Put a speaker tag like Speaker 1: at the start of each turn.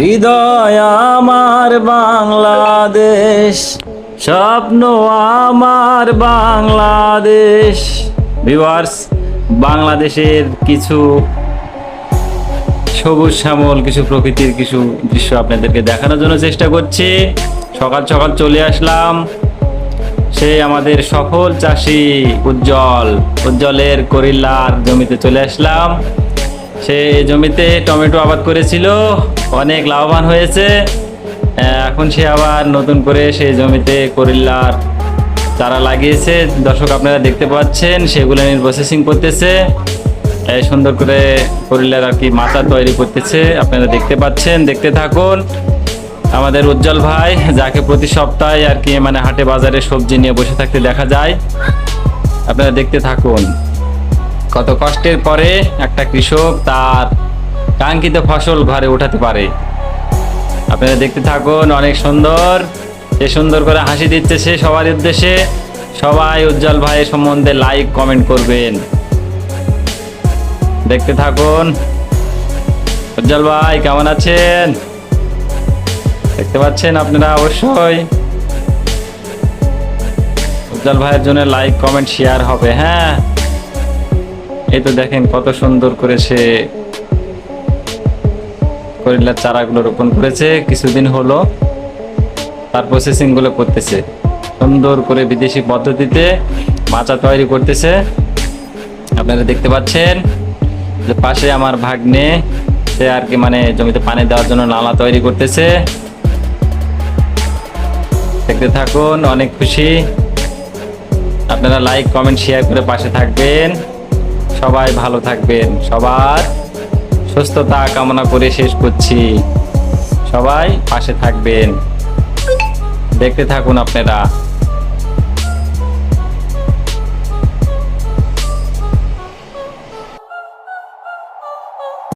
Speaker 1: হৃদয় আমার বাংলাদেশ, স্বপ্ন আমার বাংলাদেশ। ভিউয়ার্স, বাংলাদেশের কিছু সবুজ শ্যামল কিছু প্রকৃতির কিছু দৃশ্য আপনাদেরকে দেখানোর জন্য চেষ্টা করছি। সকাল সকাল চলে আসলাম সেই আমাদের সফল চাষি উজ্জ্বলের করিল্লার জমিতে চলে আসলাম। সে জমিতে টমেটো আবাদ করেছিল, অনেক লাভবান হয়েছে। এখন সে আবার নতুন করে সেই জমিতে করিল্লার চারা লাগিয়েছে। দর্শক আপনারা দেখতে পাচ্ছেন সেগুলো নিয়ে প্রসেসিং করতেছে, সুন্দর করে করিল্লার আর কি মাচা তৈরি করতেছে। আপনারা দেখতে পাচ্ছেন, দেখতে থাকুন। আমাদের উজ্জ্বল ভাই, যাকে প্রতি সপ্তাহে আর কি মানে হাটে বাজারে সবজি নিয়ে বসে থাকতে দেখা যায়, আপনারা দেখতে থাকুন। কত কষ্টের পরে একটা কৃষক তার কাঙ্ক্ষিত ফসল ঘরে উঠাতে পারে। আপনারা দেখতে থাকুন, অনেক সুন্দর। সে সুন্দর করে হাসি দিচ্ছে সে সবার উদ্দেশ্যে। সবাই উজ্জ্বল ভাইয়ের সম্বন্ধে লাইক কমেন্ট করবেন। দেখতে থাকুন। উজ্জ্বল ভাই কেমন আছেন? দেখতে পাচ্ছেন আপনারা অবশ্যই। উজ্জ্বল ভাইয়ের জন্য লাইক কমেন্ট শেয়ার হবে। হ্যাঁ, এই তো দেখেন কত সুন্দর করে সে করিল্লার চারাগুলো রোপণ করেছে। কিছুদিন হলো তার প্রসেসিং গুলো করতেছে, সুন্দর করে বিদেশি পদ্ধতিতে মাচা তৈরি করতেছে। আপনারা দেখতে পাচ্ছেন যে পাশে আমার ভাগ্নে, সে আর কি মানে জমিতে পানি দেওয়ার জন্য নালা তৈরি করতেছে। দেখতে থাকুন, অনেক খুশি। আপনারা লাইক কমেন্ট শেয়ার করে পাশে থাকবেন। সবাই ভালো থাকবেন, সবার সুস্থতা কামনা করে শেষ করছি। সবাই পাশে থাকবেন, দেখতে থাকুন আপনারা।